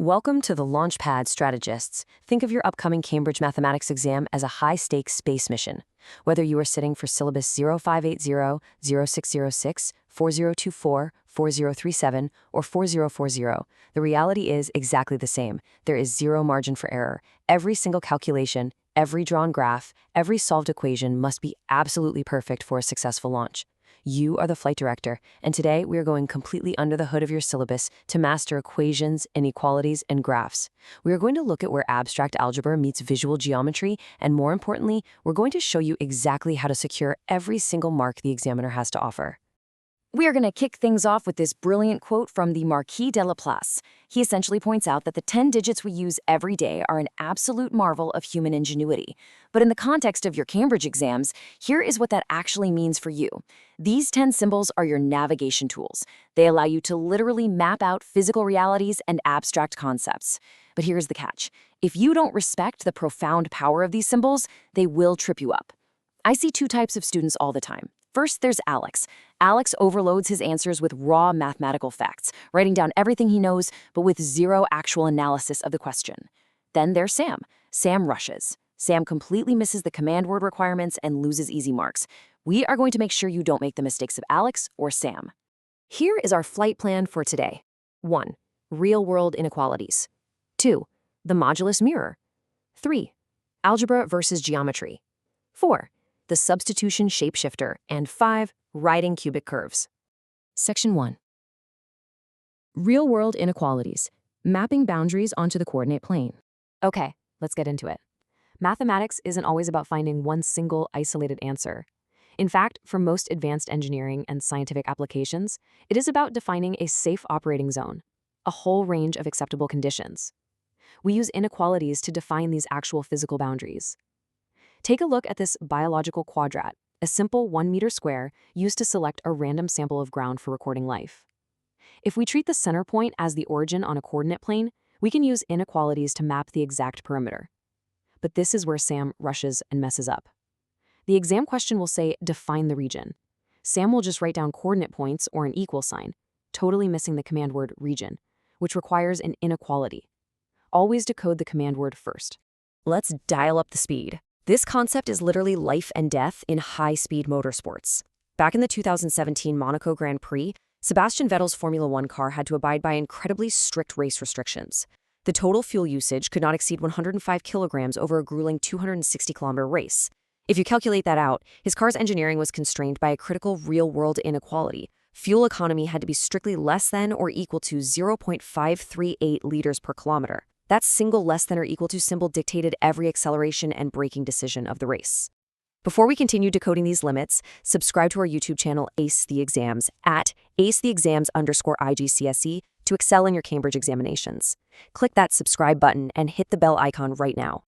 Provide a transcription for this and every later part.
Welcome to the Launchpad Strategists. Think of your upcoming Cambridge Mathematics exam as a high-stakes space mission. Whether you are sitting for syllabus 0580, 0606, 4024, 4037, or 4040, the reality is exactly the same. There is zero margin for error. Every single calculation, every drawn graph, every solved equation must be absolutely perfect for a successful launch. You are the flight director, and today we are going completely under the hood of your syllabus to master equations, inequalities, and graphs. We are going to look at where abstract algebra meets visual geometry, and more importantly, we're going to show you exactly how to secure every single mark the examiner has to offer. We are going to kick things off with this brilliant quote from the Marquis de Laplace. He essentially points out that the 10 digits we use every day are an absolute marvel of human ingenuity. But in the context of your Cambridge exams, here is what that actually means for you. These 10 symbols are your navigation tools. They allow you to literally map out physical realities and abstract concepts. But here's the catch. If you don't respect the profound power of these symbols, they will trip you up. I see two types of students all the time. First, there's Alex. Alex overloads his answers with raw mathematical facts, writing down everything he knows, but with zero actual analysis of the question. Then there's Sam. Sam rushes. Sam completely misses the command word requirements and loses easy marks. We are going to make sure you don't make the mistakes of Alex or Sam. Here is our flight plan for today. 1. Real-world inequalities. 2. The modulus mirror. 3. Algebra versus geometry. 4. The substitution shapeshifter, and 5. Writing cubic curves. Section 1. Real-world inequalities. Mapping boundaries onto the coordinate plane. Okay, let's get into it. Mathematics isn't always about finding one single isolated answer. In fact, for most advanced engineering and scientific applications, it is about defining a safe operating zone, a whole range of acceptable conditions. We use inequalities to define these actual physical boundaries. Take a look at this biological quadrat, a simple 1 meter square used to select a random sample of ground for recording life. If we treat the center point as the origin on a coordinate plane, we can use inequalities to map the exact perimeter. But this is where Sam rushes and messes up. The exam question will say, define the region. Sam will just write down coordinate points or an equal sign, totally missing the command word region, which requires an inequality. Always decode the command word first. Let's dial up the speed. This concept is literally life and death in high-speed motorsports. Back in the 2017 Monaco Grand Prix, Sebastian Vettel's Formula One car had to abide by incredibly strict race restrictions. The total fuel usage could not exceed 105 kilograms over a grueling 260-kilometer race. If you calculate that out, his car's engineering was constrained by a critical real-world inequality. Fuel economy had to be strictly less than or equal to 0.538 liters per kilometer. That single less than or equal to symbol dictated every acceleration and braking decision of the race. Before we continue decoding these limits, subscribe to our YouTube channel Ace the Exams at acetheexams_IGCSE to excel in your Cambridge examinations. Click that subscribe button and hit the bell icon right now.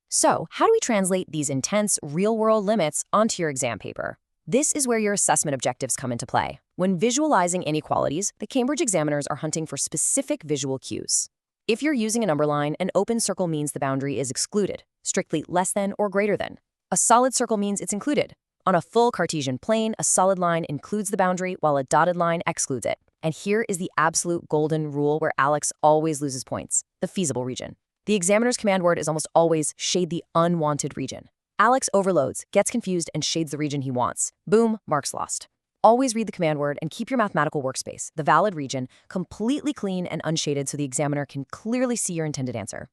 So, how do we translate these intense, real-world limits onto your exam paper? This is where your assessment objectives come into play. When visualizing inequalities, the Cambridge examiners are hunting for specific visual cues. If you're using a number line, an open circle means the boundary is excluded, strictly less than or greater than. A solid circle means it's included. On a full Cartesian plane, a solid line includes the boundary while a dotted line excludes it. And here is the absolute golden rule where Alex always loses points, the feasible region. The examiner's command word is almost always shade the unwanted region. Alex overloads, gets confused, and shades the region he wants. Boom, marks lost. Always read the command word and keep your mathematical workspace, the valid region, completely clean and unshaded so the examiner can clearly see your intended answer.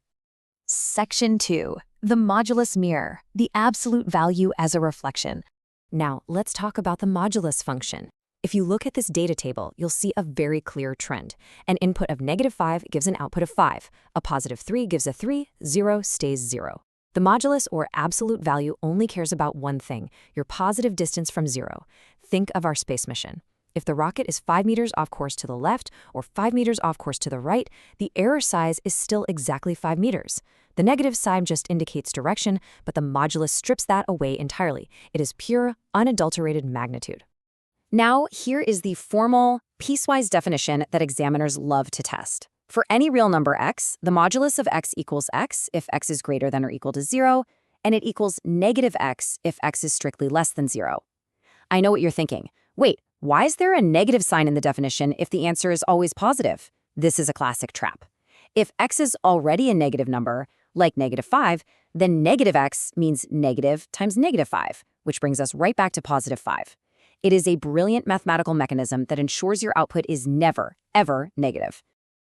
Section 2. The modulus mirror, the absolute value as a reflection. Now, let's talk about the modulus function. If you look at this data table, you'll see a very clear trend. An input of -5 gives an output of 5. A +3 gives a 3. 0 stays 0. The modulus, or absolute value, only cares about one thing, your positive distance from 0. Think of our space mission. If the rocket is 5 meters off course to the left or 5 meters off course to the right, the error size is still exactly 5 meters. The negative sign just indicates direction, but the modulus strips that away entirely. It is pure, unadulterated magnitude. Now, here is the formal, piecewise definition that examiners love to test. For any real number x, the modulus of x equals x if x is greater than or equal to 0, and it equals -x if x is strictly less than 0. I know what you're thinking. Wait, why is there a negative sign in the definition if the answer is always positive? This is a classic trap. If x is already a negative number, like -5, then negative x means negative times -5, which brings us right back to +5. It is a brilliant mathematical mechanism that ensures your output is never, ever negative.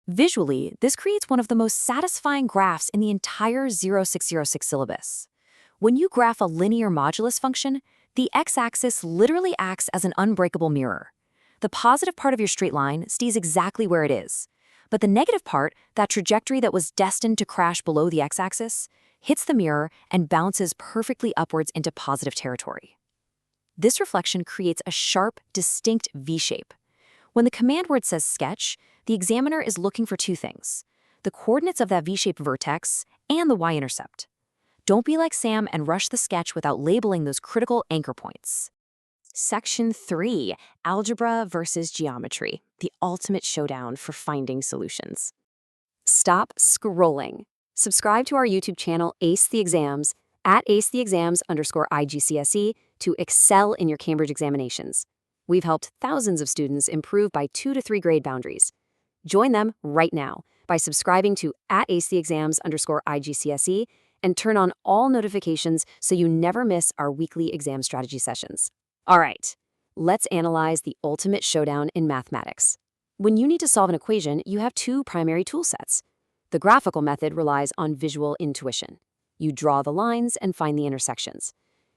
Visually, this creates one of the most satisfying graphs in the entire 0606 syllabus. When you graph a linear modulus function, the x-axis literally acts as an unbreakable mirror. The positive part of your straight line stays exactly where it is, but the negative part, that trajectory that was destined to crash below the x-axis, hits the mirror and bounces perfectly upwards into positive territory. This reflection creates a sharp, distinct V-shape. When the command word says sketch, the examiner is looking for two things: the coordinates of that V-shaped vertex and the y-intercept. Don't be like Sam and rush the sketch without labeling those critical anchor points. Section 3, Algebra versus Geometry, the ultimate showdown for finding solutions. Stop scrolling. Subscribe to our YouTube channel, Ace the Exams, at acetheexams_IGCSE to excel in your Cambridge examinations. We've helped thousands of students improve by 2 to 3 grade boundaries. Join them right now by subscribing to at acetheexams_IGCSE and turn on all notifications so you never miss our weekly exam strategy sessions. All right, let's analyze the ultimate showdown in mathematics. When you need to solve an equation, you have two primary tool sets. The graphical method relies on visual intuition. You draw the lines and find the intersections.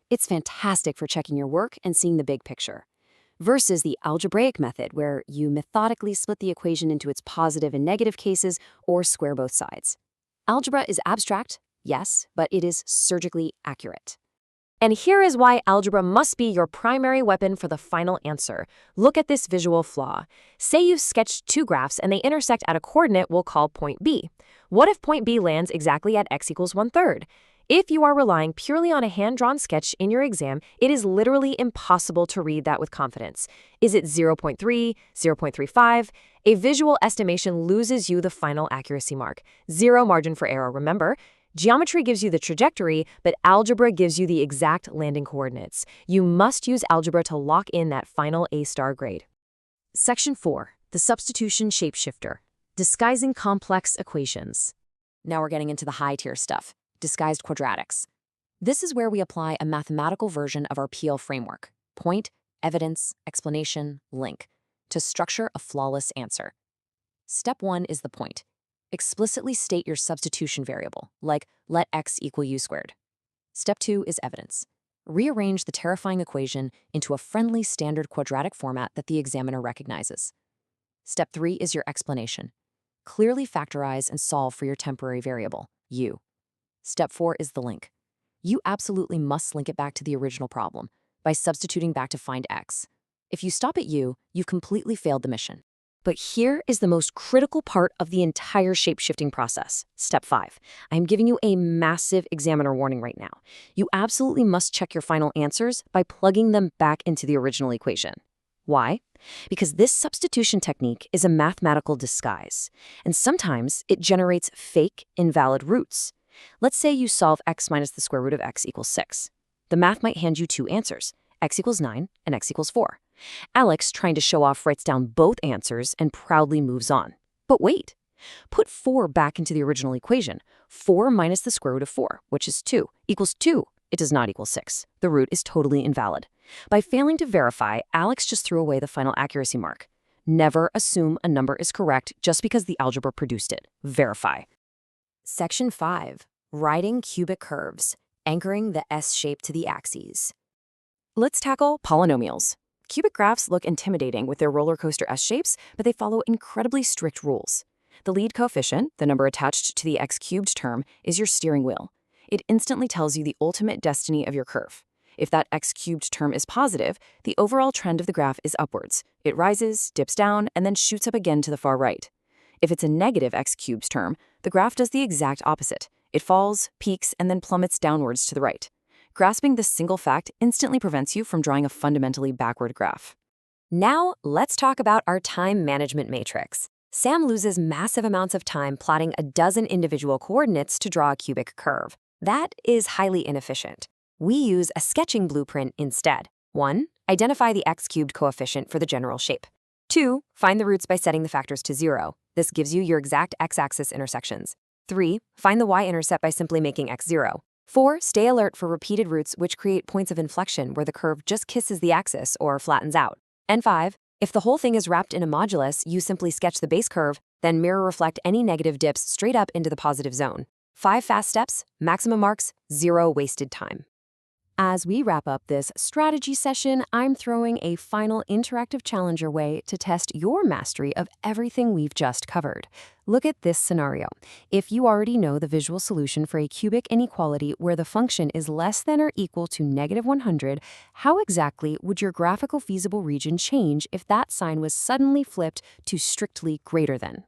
It's fantastic for checking your work and seeing the big picture. Versus the algebraic method, where you methodically split the equation into its positive and negative cases or square both sides. Algebra is abstract, yes, but it is surgically accurate. And here is why algebra must be your primary weapon for the final answer. Look at this visual flaw. Say you've sketched two graphs and they intersect at a coordinate we'll call point B. What if point B lands exactly at x equals 1/3? If you are relying purely on a hand-drawn sketch in your exam, it is literally impossible to read that with confidence. Is it 0.3, 0.35? A visual estimation loses you the final accuracy mark. Zero margin for error, remember? Geometry gives you the trajectory, but algebra gives you the exact landing coordinates. You must use algebra to lock in that final A-star grade. Section 4, the substitution shapeshifter, disguising complex equations. Now we're getting into the high-tier stuff, disguised quadratics. This is where we apply a mathematical version of our PL framework, point, evidence, explanation, link, to structure a flawless answer. Step 1 is the point. Explicitly state your substitution variable, like let x equal u squared. Step 2 is evidence. Rearrange the terrifying equation into a friendly standard quadratic format that the examiner recognizes. Step 3 is your explanation. Clearly factorize and solve for your temporary variable, u. Step 4 is the link. You absolutely must link it back to the original problem by substituting back to find x. If you stop at u, you've completely failed the mission. But here is the most critical part of the entire shape-shifting process. Step 5. I am giving you a massive examiner warning right now. You absolutely must check your final answers by plugging them back into the original equation. Why? Because this substitution technique is a mathematical disguise, and sometimes it generates fake, invalid roots. Let's say you solve x minus the square root of x equals 6. The math might hand you two answers, x equals 9 and x equals 4. Alex, trying to show off, writes down both answers and proudly moves on. But wait, put 4 back into the original equation. 4 minus the square root of 4, which is 2, equals 2. It does not equal 6. The root is totally invalid. By failing to verify, Alex just threw away the final accuracy mark. Never assume a number is correct just because the algebra produced it. Verify. Section 5. Writing cubic curves, anchoring the S shape to the axes. Let's tackle polynomials. Cubic graphs look intimidating with their roller coaster S shapes, but they follow incredibly strict rules. The lead coefficient, the number attached to the x cubed term, is your steering wheel. It instantly tells you the ultimate destiny of your curve. If that x cubed term is positive, the overall trend of the graph is upwards. It rises, dips down, and then shoots up again to the far right. If it's a negative x cubed term, the graph does the exact opposite. It falls, peaks, and then plummets downwards to the right. Grasping this single fact instantly prevents you from drawing a fundamentally backward graph. Now, let's talk about our time management matrix. Sam loses massive amounts of time plotting a dozen individual coordinates to draw a cubic curve. That is highly inefficient. We use a sketching blueprint instead. 1. Identify the x cubed coefficient for the general shape. 2. Find the roots by setting the factors to 0. This gives you your exact x-axis intersections. 3. Find the y-intercept by simply making x 0. 4. Stay alert for repeated roots which create points of inflection where the curve just kisses the axis or flattens out. And 5. If the whole thing is wrapped in a modulus, you simply sketch the base curve, then mirror reflect any negative dips straight up into the positive zone. 5 fast steps, maximum marks, 0 wasted time. As we wrap up this strategy session, I'm throwing a final interactive challenge your way to test your mastery of everything we've just covered. Look at this scenario. If you already know the visual solution for a cubic inequality where the function is less than or equal to -100, how exactly would your graphical feasible region change if that sign was suddenly flipped to strictly greater than?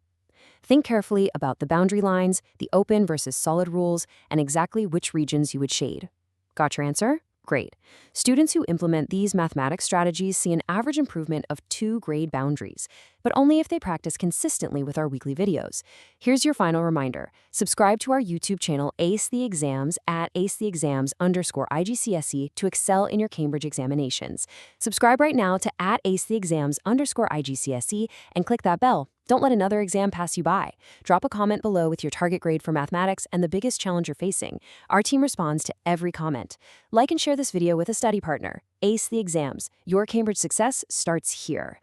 Think carefully about the boundary lines, the open versus solid rules, and exactly which regions you would shade. Got your answer? Great. Students who implement these mathematics strategies see an average improvement of 2 grade boundaries, but only if they practice consistently with our weekly videos. Here's your final reminder. Subscribe to our YouTube channel Ace the Exams at acetheexams_IGCSE to excel in your Cambridge examinations. Subscribe right now to @acetheexams_IGCSE and click that bell. Don't let another exam pass you by. Drop a comment below with your target grade for mathematics and the biggest challenge you're facing. Our team responds to every comment. Like and share this video with a study partner. Ace the Exams. Your Cambridge success starts here.